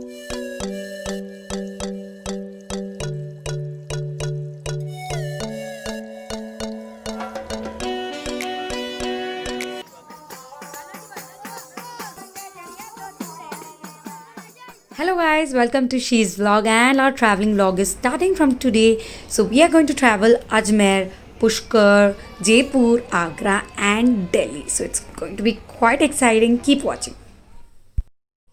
Hello guys, welcome to She's Vlog, and our traveling vlog is starting from today. So we are going to travel Ajmer, Pushkar, Jaipur, Agra and Delhi. So it's going to be quite exciting. Keep watching.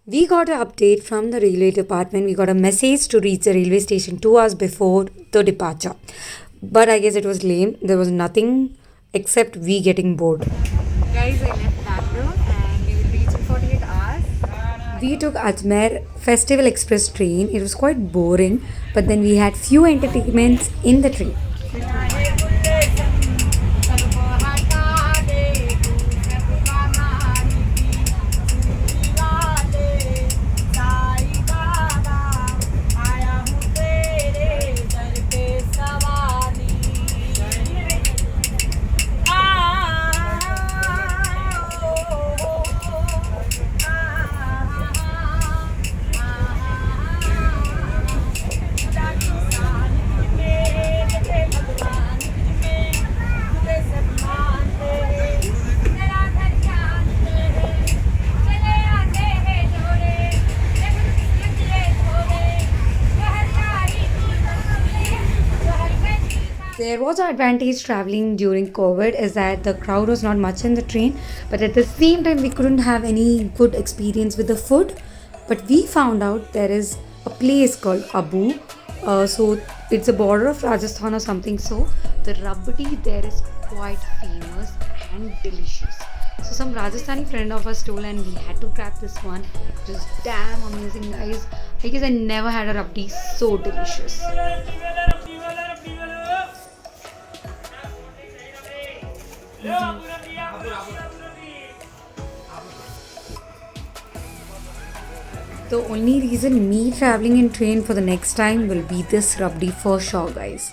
We got an update from the railway department. We got a message to reach the railway station 2 hours before the departure. But I guess it was lame. There was nothing except we getting bored. Guys, I left Bangalore and we will reach in 48 hours. We took Ajmer Festival Express train. It was quite boring, but then we had few entertainments in the train. There was an advantage traveling during COVID is that the crowd was not much in the train, but at the same time we couldn't have any good experience with the food. But we found out there is a place called Abu. So it's a border of Rajasthan or something. So the rabdi there is quite famous and delicious. So some Rajasthani friend of us told and we had to grab this one. It was damn amazing, guys. I guess I never had a rabdi so delicious. The only reason me traveling in train for the next time will be this rabdi for sure, guys.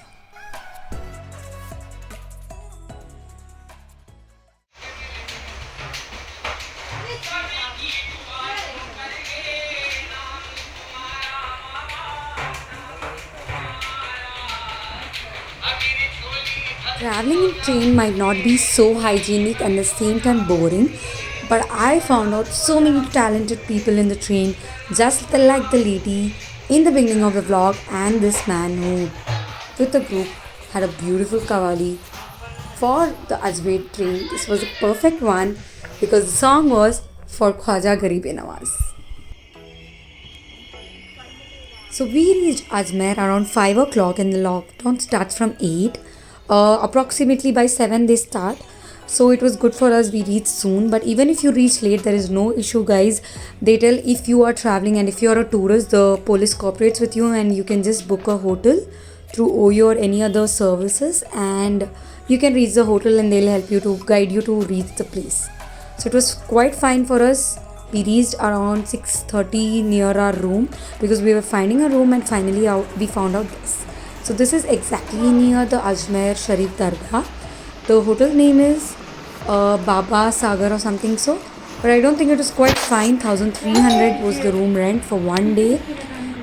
Traveling in train might not be so hygienic and at the same time boring, but I found out so many talented people in the train, just like the lady in the beginning of the vlog, and this man who, with the group, had a beautiful kawali for the Ajmer train. This was a perfect one because the song was for Khwaja Garib Nawaz. So we reached Ajmer around 5 o'clock and the lockdown starts from 8. Approximately by 7 they start. So it was good for us, we reached soon. But even if you reach late, there is no issue, guys. They tell if you are traveling and if you are a tourist, the police cooperates with you and you can just book a hotel through OYO or any other services, and you can reach the hotel and they'll help you to guide you to reach the place. So it was quite fine for us. We reached around 6:30 near our room because we were finding a room, and finally we found out this. So this is exactly near the Ajmer Sharif Dargah. The hotel name is Baba Sagar or something so. But I don't think it was quite fine. 1300 was the room rent for one day.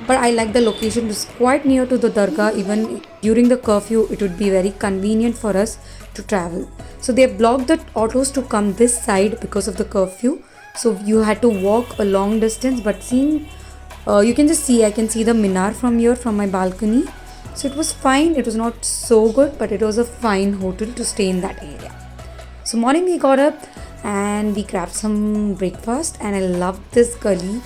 But I like the location. It was quite near to the Dargah. Even during the curfew, it would be very convenient for us to travel. So they blocked the autos to come this side because of the curfew. So you had to walk a long distance. But seeing, you can just see, I can see the Minar from here, from my balcony. So it was fine. It was not so good, but it was a fine hotel to stay in that area. So morning we got up and we grabbed some breakfast, and I loved this gully.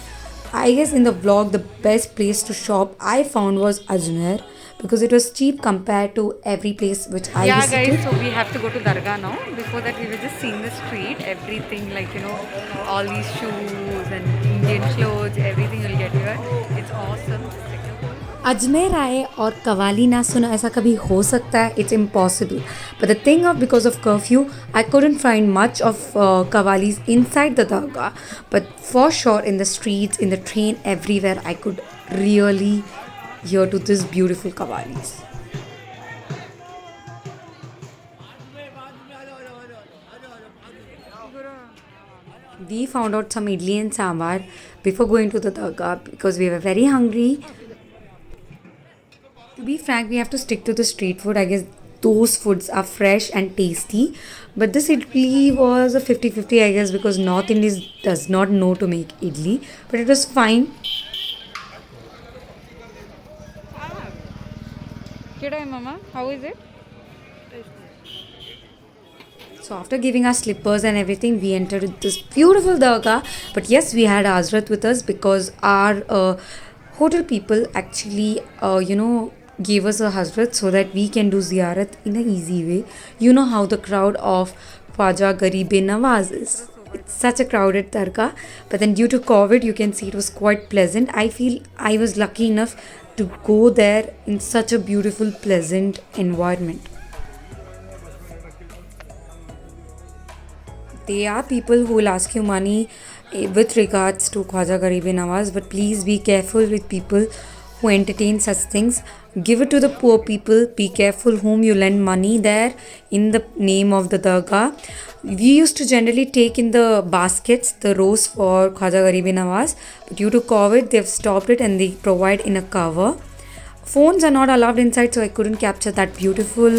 I guess in the vlog the best place to shop I found was Ajmer because it was cheap compared to every place which I visited. Guys, so we have to go to Dargah now. Before that we were just seeing the street, everything like all these shoes and Indian clothes, everything you'll get here. It's awesome. Ajmer आए और कवाली ना सुना, ऐसा कभी हो सकता है? It's impossible. But the thing of because of curfew I couldn't find much of qawwalis inside the dargah, but for sure in the streets, in the train, everywhere I could really hear to this beautiful kavalis. We we found out some idli and sambar before going to the dargah because we were very hungry. To be frank, we have to stick to the street food. I guess those foods are fresh and tasty. But this idli was a 50-50, I guess, because North Indians does not know to make idli. But it was fine. Kidai mama, how is it? So after giving our slippers and everything, we entered this beautiful dargah. But yes, we had Azrat with us because our hotel people actually, gave us a Hazrat so that we can do ziyarat in an easy way. You know how the crowd of Khwaja Garib Nawaz is. It's such a crowded dargah, but then due to COVID, you can see it was quite pleasant. I feel I was lucky enough to go there in such a beautiful, pleasant environment. There are people who will ask you money with regards to Khwaja Garib Nawaz, but please be careful with people who entertain such things. Give it to the poor people. Be careful whom you lend money there in the name of the dargah. We used to generally take in the baskets the rose for Khwaja Garib Nawaz, but due to COVID, they've stopped it and they provide in a cover. Phones are not allowed inside, so I couldn't capture that beautiful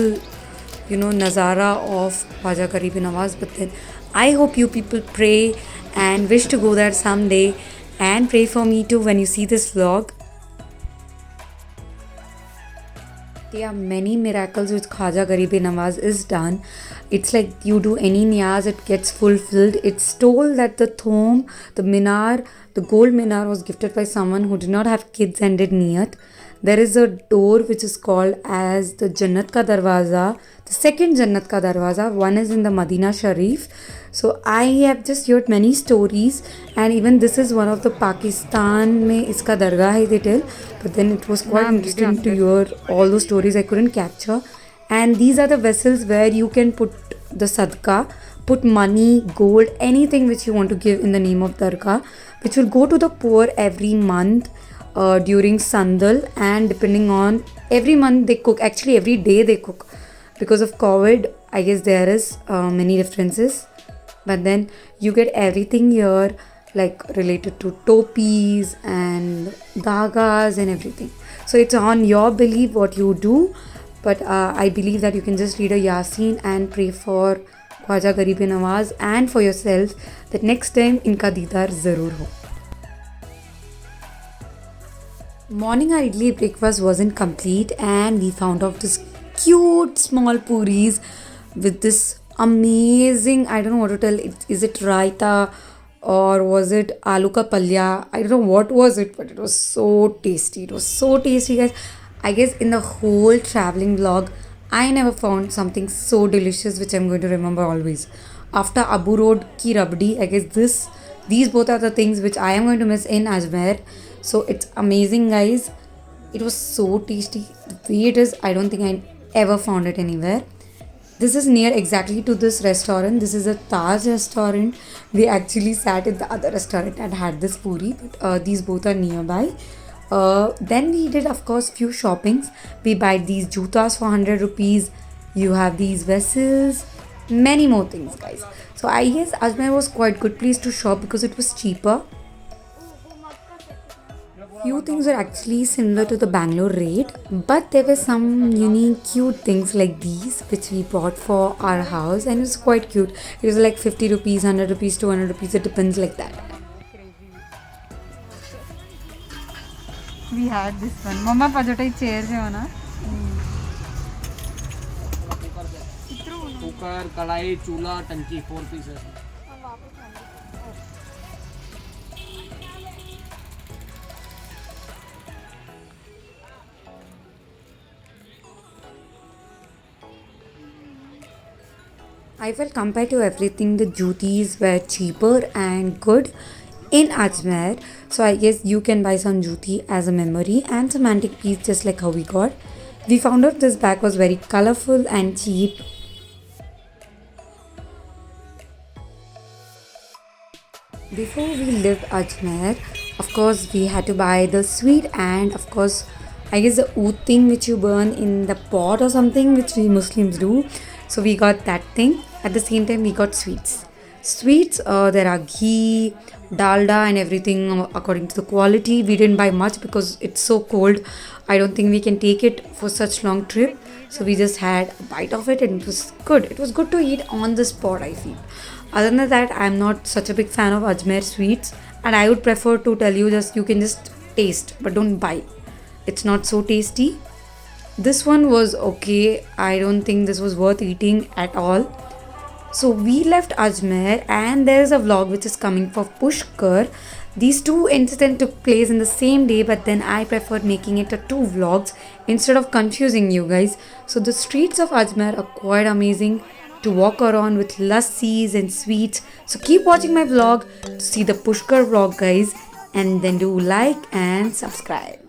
Nazara of Khwaja Garib Nawaz. But then I hope you people pray and wish to go there someday and pray for me too when you see this vlog. There are many miracles which Khwaja Garib Nawaz is done. It's like you do any niyaz, it gets fulfilled. It's told that the tomb, the minar, the gold minar was gifted by someone who did not have kids and did niyat. There is a door which is called as the Jannat Ka Darwaza, the second Jannat Ka Darwaza. One is in the Madina Sharif. So I have just heard many stories, and even this is one of the Pakistan mein iska dargah hai they tell. But then it was quite interesting to hear all those stories I couldn't capture. And these are the vessels where you can put the sadka, put money, gold, anything which you want to give in the name of dargah, which will go to the poor every month. During Sandal, and depending on every month they cook, actually every day they cook. Because of COVID, I guess there is many differences, but then you get everything here like related to topis and dagas and everything. So it's on your belief what you do, but I believe that you can just read a Yasin and pray for Khwaja Garib Nawaz and for yourself that next time inka deedar zarur ho. Morning our idli breakfast wasn't complete and we found out this cute small puris with this amazing, I don't know what to tell, is it raita or was it aloo ka palya? I don't know what was it, but it was so tasty. It was so tasty, guys. I guess in the whole traveling vlog, I never found something so delicious which I'm going to remember always. After Abu Road ki rabdi, I guess these both are the things which I am going to miss in Ajmer. So it's amazing, guys. It was so tasty. The way it is, I don't think I ever found it anywhere. This is near exactly to this restaurant. This is a Taj restaurant. We actually sat in the other restaurant and had this puri, but these both are nearby. Then we did, of course, few shoppings. We buy these jutas for 100 rupees. You have these vessels, many more things, guys. So I guess Ajmer was quite good place to shop because it was cheaper. Few things were actually similar to the Bangalore rate, but there were some unique cute things like these which we bought for our house, and it was quite cute. It was like 50 rupees, 100 rupees, 200 rupees, it depends like that. We had this one. Mama pajotai chair je na. Cooker कढ़ाई चूल्हा टंकी 4 pieces I felt compared to everything, the jutis were cheaper and good in Ajmer. So I guess you can buy some juti as a memory and some antique piece just like how we got. We found out this bag was very colorful and cheap. Before we left Ajmer, of course we had to buy the sweet and of course I guess the oud thing which you burn in the pot or something which we Muslims do. So we got that thing. At the same time we got sweets. Sweets, there are ghee, dalda, and everything according to the quality. We didn't buy much because it's so cold. I don't think we can take it for such long trip. So we just had a bite of it and it was good. It was good to eat on the spot, I feel. Other than that, I'm not such a big fan of Ajmer sweets, and I would prefer to tell you just you can just taste, but don't buy. It's not so tasty. This one was okay. I don't think this was worth eating at all. So we left Ajmer, and there is a vlog which is coming for Pushkar. These two incidents took place in the same day, but then I preferred making it a two vlogs instead of confusing you guys. So the streets of Ajmer are quite amazing to walk around with lassis and sweets. So keep watching my vlog to see the Pushkar vlog, guys, and then do like and subscribe.